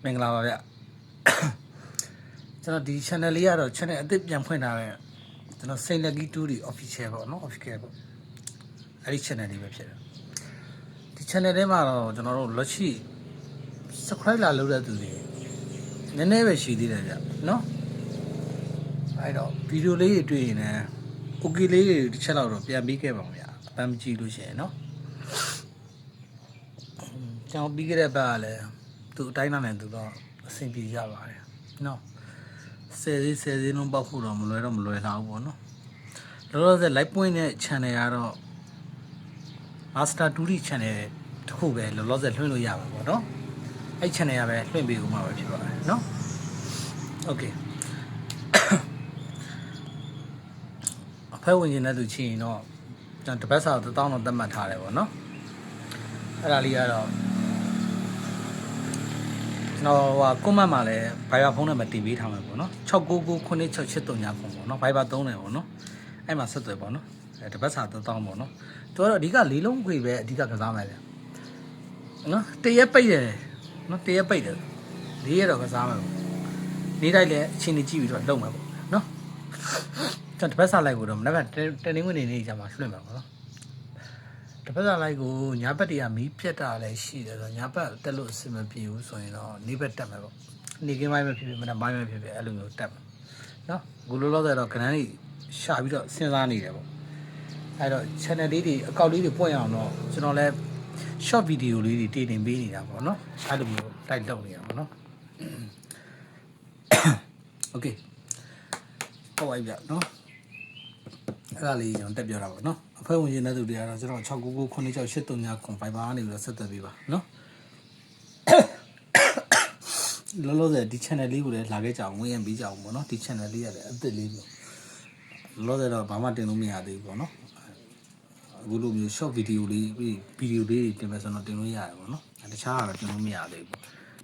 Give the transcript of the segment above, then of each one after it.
မင်္ဂလာပါဗျကျွန်တော်ဒီ channel လေးကတော့ channel အသစ်ပြန်ဖွင့်ထားတဲ့ကျွန်တော်စိန်လက်ကြီး2တွေ official ပေါ့နော် official ပေါ့အဲ့ဒီ channel လေးပဲဖြစ်တယ်ဒီ channel ထဲမှာတော့ကျွန်တော်တို့လက်ရှိ subscribe လာလုပ်တဲ့သူတွေနည်းနည်းပဲရှိသေးတယ်ဗျနော်အဲ့တော့ဗီဒီယိုလေးတွေတွေ့ရင်လည်း okay လေးတွေတစ်ချက်လောက်တော့ပြန်ပြီးခဲ့ပါဦးဗျအပန်းမကြည့်လို့ရှိရင်နော်ကျွန်တော်ပြီးခဲ့တဲ့ဘက်ကလည်းသူအတိုင်းအတာနဲ့သူတော့အဆင်ပြေကြပါတယ်နော်ဆယ်သေးလုံးပေါက်ဖို့တော့မလွယ်လောက်ဘူးပေါ့နော်လောလောဆယ် live ပွင့်တဲ့ channel ကတော့ Master 2D channel တခုပဲလောလောဆယ်လွှင့်လို့ရပါပေါ့နော်အဲ့ channel ကပဲလွှင့်ပေးဦးမှာပဲဖြစ်ပါတယ်နော် okay အဖေဝင်နေတဲ့သူချင်းတော့ကျွန်တော်တပတ်စာ1000တော့သတ်မှတ်ထားတယ်ပေါ့နော်အဲ့ဒါလေးကတော့ကျွန်တော်ကွန်မန့်မှာလည်း Viber ဖုန်းနံပါတ်တင်ပေးထားမှာပေါ့နော်6999683ပေါ့နော် Viber သုံးတယ်ပေါ့နော်အဲ့မှာဆက်သွယ်ပေါ့နော်အဲ့တပတ်စာ1000ပေါ့နော်သူကတော့အဓိက၄လုံးခွေပဲအဓိကကစားမယ်ဗျနော်တရက်ပိတ်တယ်နော်တရက်ပိတ်တယ်၄ရက်တော့ကစားမယ်ပေါ့နေ့တိုင်းလည်းအချိန်ကြီးကြည့်ပြီးတော့လုံမယ်ပေါ့နော်ကျွန်တော်တပတ်စာလိုက်ကိုတော့မနေ့ကတနင်္ဂနွေနေ့ကျမှလွှင့်မှာပေါ့နော်တပတ်စာလိုက်ကိုညာဘက်တည်းကမီးပြတ်တာလည်းရှိတယ်ဆိုညာဘက်တက်လို့အဆင်မပြေဘူးဆိုရင်တော့နေ့ဘက်တက်မယ်ပေါ့နေ့ကင်းပိုင်းပဲဖြစ်ဖြစ်မနက်ပိုင်းပဲဖြစ်ဖြစ်အဲ့လိုမျိုးတက်မယ်နော်အခုလောလောဆယ်တော့ကနန်းကြီးရှာပြီးတော့စဉ်းစားနေတယ်ပေါ့အဲ့တော့ channel လေးတွေအကောက်လေးတွေပွင့်အောင်တော့ကျွန်တော်လည်း short video လေးတွေတင်တင်ပေးနေတာပေါ့နော်အဲ့လိုမျိုးတိုက်လုပ်နေတာပေါ့နော် okay ဟောပါပြီနော်အဲ့ဒါလေးကျွန်တော်တက်ပြောတာပေါ့နော်အဖွဲ့ဝင်နေတဲ့သူတွေကတော့ကျွန်တော်6999683 Viber ကနေပြီးတော့ဆက်သွယ်ပေးပါနော်လောလောဆယ်ဒီ channel လေးကိုလည်းလာခဲ့ကြအောင်ဝင်ရင်ပြီးကြအောင်ပေါ့နော်ဒီ channel လေးရတယ်အသစ်လေးပေါ့လောလောဆယ်တော့ဘာမှတင်လို့မရသေးဘူးပေါ့နော်အခုလိုမျိုး short video လေးတွေတင်မယ်ဆိုတော့တင်လို့ရတယ်ပေါ့နော်တခြားကတော့တင်လို့မရသေးဘူး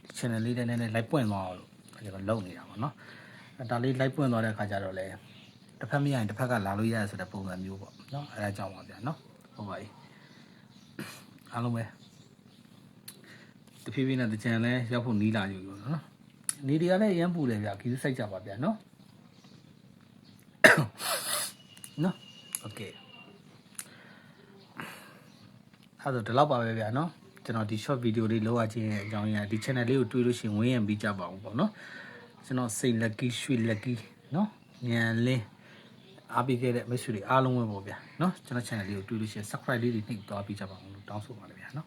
ဒီ channel လေးနဲ့နည်းနည်း live ပွင့်သွားအောင်လို့ကျွန်တော်လုပ်နေတာပေါ့နော်ဒါလေး live ပွင့်သွားတဲ့အခါကျတော့လည်းတစ်ဖက်မရရင်တစ်ဖက်ကလာလို့ရတယ်ဆိုတဲ့ပုံစံမျိုးပေါ့နော်အဲဒါကြောင့်ပါဗျာနော်ဟုတ်ပါပြီအားလုံးပဲတဖြည်းဖြည်းနဲ့တကြံလဲရောက်ဖို့နီးလာယူလို့နော်နေတွေကလည်းအရင်ပူတယ်ဗျာခီးစိုက်ကြပါဗျာနော်နော်โอเคအဲ့တော့ဒီလောက်ပါပဲဗျာနော်ကျွန်တော်ဒီ short video လေးလောက်ရခြင်းအကြောင်းရင်းဒီ channel လေးကိုတွေ့လို့ရှိရင်ဝင်ရင်ပြီးကြပါအောင်ပေါ့နော်ကျွန်တော်စိတ် lucky ရွှေ lucky နော်ညံလင်းအားပေးခဲ့တဲ့မိတ်ဆွေတွေအားလုံးပဲပေါ့ဗျာနော်ကျွန်တော် channel လေးကိုတွေ့လို့ရှိရင် subscribe လေးတွေနှိပ်သွားပြီးကြပါအောင်လို့တောင်းဆိုပါတယ်ဗျာနော်